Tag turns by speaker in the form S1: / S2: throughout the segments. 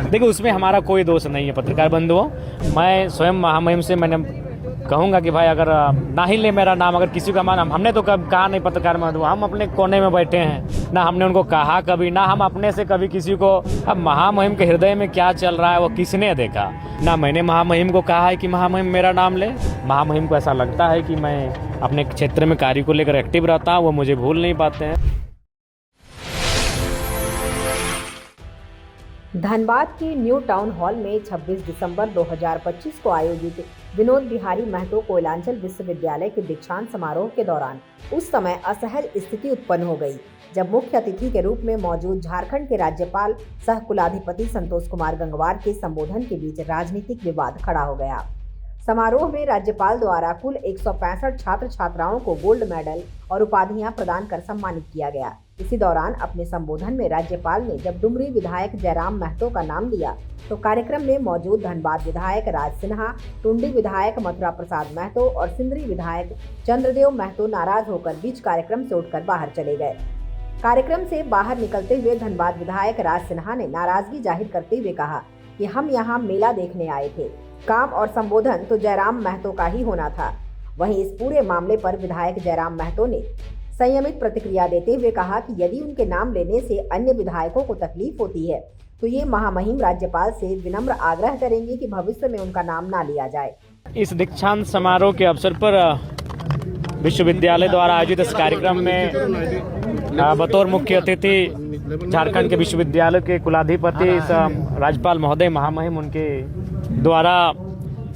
S1: देखिए उसमें हमारा कोई दोष नहीं है पत्रकार बंधुओं। मैं स्वयं महामहिम से मैंने कहूँगा कि भाई अगर ना ही ले मेरा नाम, अगर किसी का मान, हमने तो कभी कहा नहीं पत्रकार बंधु, हम अपने कोने में बैठे हैं, ना हमने उनको कहा कभी, ना हम अपने से कभी किसी को। अब महामहिम के हृदय में क्या चल रहा है वो किसने देखा? ना मैंने महामहिम को कहा है कि महामहिम मेरा नाम ले। महामहिम को ऐसा लगता है कि मैं अपने क्षेत्र में कार्य को लेकर एक्टिव रहता हूँ, वो मुझे भूल नहीं पाते हैं।
S2: धनबाद की न्यू टाउन हॉल में 26 दिसंबर 2025 को आयोजित विनोद बिहारी महतो कोयलांचल विश्वविद्यालय के दीक्षांत समारोह के दौरान उस समय असहज स्थिति उत्पन्न हो गई, जब मुख्य अतिथि के रूप में मौजूद झारखंड के राज्यपाल सह कुलाधिपति संतोष कुमार गंगवार के संबोधन के बीच राजनीतिक विवाद खड़ा हो गया। समारोह में राज्यपाल द्वारा कुल 165 छात्र छात्राओं को गोल्ड मेडल और उपाधियां प्रदान कर सम्मानित किया गया। इसी दौरान अपने संबोधन में राज्यपाल ने जब डुमरी विधायक जयराम महतो का नाम लिया तो कार्यक्रम में मौजूद धनबाद विधायक राज सिन्हा, टुंडी विधायक मथुरा प्रसाद महतो और सिंदरी विधायक चंद्रदेव महतो नाराज होकर बीच कार्यक्रम से उठकर बाहर चले गए। कार्यक्रम से बाहर निकलते हुए धनबाद विधायक राज सिन्हा ने नाराजगी जाहिर करते हुए कहा कि हम यहाँ मेला देखने आए थे, काम और संबोधन तो जयराम महतो का ही होना था। वहीं इस पूरे मामले पर विधायक जयराम महतो ने संयमित प्रतिक्रिया देते हुए कहा कि यदि उनके नाम लेने से अन्य विधायकों को तकलीफ होती है तो ये महामहिम राज्यपाल से विनम्र आग्रह करेंगे कि भविष्य में उनका नाम ना लिया जाए।
S1: इस दीक्षांत समारोह के अवसर पर विश्वविद्यालय द्वारा आयोजित इस कार्यक्रम में बतौर मुख्य अतिथि झारखंड के विश्वविद्यालय के कुलाधिपति राज्यपाल महोदय महामहिम उनके द्वारा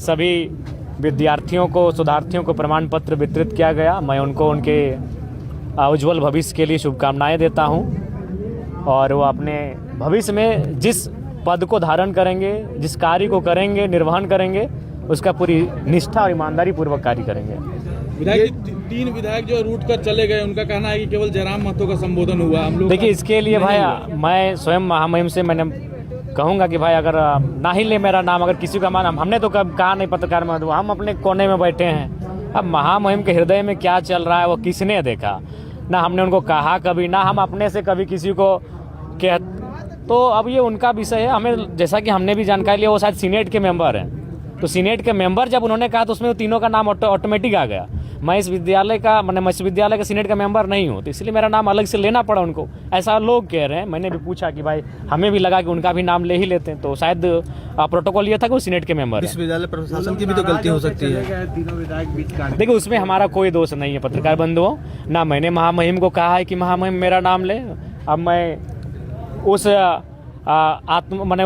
S1: सभी विद्यार्थियों को, शोधार्थियों को प्रमाण पत्र वितरित किया गया। मैं उनको उनके उज्जवल भविष्य के लिए शुभकामनाएं देता हूं और वो अपने भविष्य में जिस पद को धारण करेंगे, जिस कार्य को करेंगे, निर्वहन करेंगे, उसका पूरी निष्ठा और ईमानदारी पूर्वक कार्य करेंगे।
S3: विधायक तीन विधायक जो रूट कर चले गए, उनका कहना है कि केवल जयराम महतो का संबोधन हुआ। हम लोग
S1: देखिए इसके लिए भाई मैं स्वयं महामहिम से मैंने कहूँगा कि भाई अगर ना ही ले मेरा नाम, अगर किसी का मान, हमने तो कभी कहा नहीं पत्रकार बंधु, हम अपने कोने में बैठे हैं। अब महामहिम के हृदय में क्या चल रहा है वो किसने देखा? ना हमने उनको कहा कभी, ना हम अपने से कभी किसी को कह। तो अब ये उनका विषय है। हमें जैसा कि हमने भी जानकारी लिया वो शायद सीनेट के मेंबर हैं, तो सीनेट के मेंबर जब उन्होंने कहा तो उसमें तीनों का नाम ऑटोमेटिक आ गया। मैं इस विद्यालय का, मैंने विश्वविद्यालय का सीनेट का मेंबर नहीं हूँ, तो इसलिए मेरा नाम अलग से लेना पड़ा उनको। ऐसा लोग कह रहे हैं। मैंने भी पूछा कि भाई हमें भी लगा कि उनका भी नाम ले ही लेते हैं, तो शायद प्रोटोकॉल ये था कि वो सीनेट के मेंबर है।
S3: विश्वविद्यालय प्रशासन की भी तो गलती हो सकती है।
S1: देखिए उसमें हमारा कोई दोष नहीं है पत्रकार बंधुओं। ना मैंने महामहिम को कहा है कि महामहिम मेरा नाम ले। अब मैं उस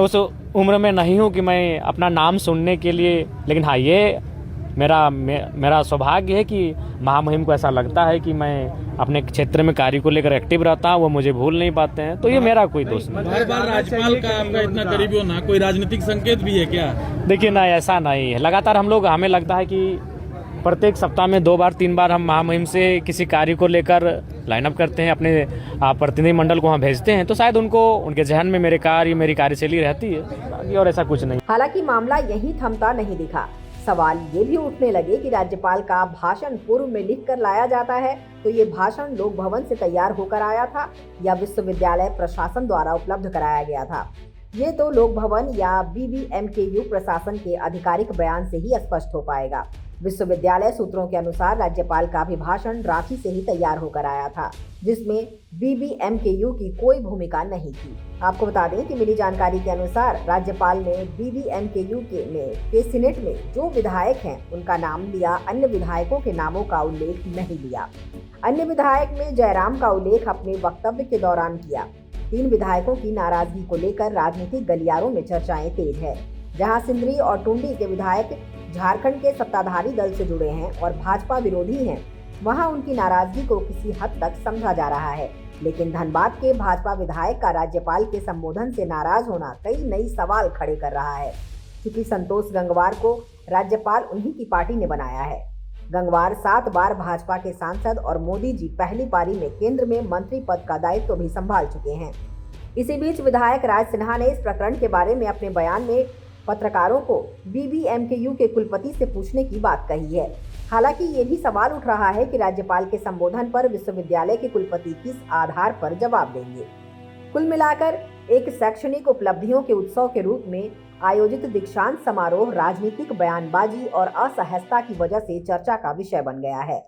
S1: उस उम्र में नहीं हूँ कि मैं अपना नाम सुनने के लिए, लेकिन हाँ ये मेरा सौभाग्य है कि महामहिम को ऐसा लगता है कि मैं अपने क्षेत्र में कार्य को लेकर एक्टिव रहता हूँ, वो मुझे भूल नहीं पाते हैं, तो ये मेरा कोई दोष नहीं।
S3: बार बार राज्यपाल का आपका इतना करीबी होना कोई राजनीतिक संकेत भी है क्या?
S1: देखिए ना, ऐसा नहीं है। लगातार हमें लगता है कि प्रत्येक सप्ताह में 2 बार 3 बार हम महामहिम से किसी कार्य को लेकर लाइनअप करते हैं, अपने प्रतिनिधि मंडल को वहाँ भेजते हैं, तो शायद उनके जहन में मेरी कार्यशैली रहती है, बाकी और ऐसा कुछ नहीं।
S2: हालांकि मामला यहीं थमता नहीं दिखा। सवाल ये भी उठने लगे कि राज्यपाल का भाषण पूर्व में लिख कर लाया जाता है तो ये भाषण लोक भवन से तैयार होकर आया था या विश्वविद्यालय प्रशासन द्वारा उपलब्ध कराया गया था। ये तो लोक भवन या BBMKU प्रशासन के आधिकारिक बयान से ही स्पष्ट हो पाएगा। विश्वविद्यालय सूत्रों के अनुसार राज्यपाल का अभिभाषण रांची से ही तैयार होकर आया था, जिसमें BBMKU की कोई भूमिका नहीं थी। आपको बता दें कि मिली जानकारी के अनुसार राज्यपाल ने BBMKU के सीनेट में जो विधायक हैं उनका नाम लिया, अन्य विधायकों के नामों का उल्लेख नहीं लिया। अन्य विधायक में जयराम का उल्लेख अपने वक्तव्य के दौरान किया। 3 विधायकों की नाराजगी को लेकर राजनीतिक गलियारों में चर्चाएं तेज है। जहां सिंदरी और टुंडी के विधायक झारखंड के सत्ताधारी दल से जुड़े हैं और भाजपा विरोधी हैं, वहां उनकी नाराजगी को किसी हद तक समझा जा रहा है। लेकिन धनबाद के भाजपा विधायक का राज्यपाल के संबोधन से नाराज होना कई नई सवाल खड़े कर रहा है, क्योंकि संतोष गंगवार को राज्यपाल उन्हीं की पार्टी ने बनाया है। गंगवार 7 बार भाजपा के सांसद और मोदी जी पहली पारी में केंद्र में मंत्री पद का दायित्व भी संभाल चुके हैं। इसी बीच विधायक राज सिन्हा ने इस प्रकरण के बारे में अपने बयान में पत्रकारों को BBMKU के कुलपति से पूछने की बात कही है। हालांकि ये भी सवाल उठ रहा है कि राज्यपाल के संबोधन पर विश्वविद्यालय के कुलपति किस आधार पर जवाब देंगे। कुल मिलाकर एक शैक्षणिक उपलब्धियों के उत्सव के रूप में आयोजित दीक्षांत समारोह राजनीतिक बयानबाजी और असहजता की वजह से चर्चा का विषय बन गया है।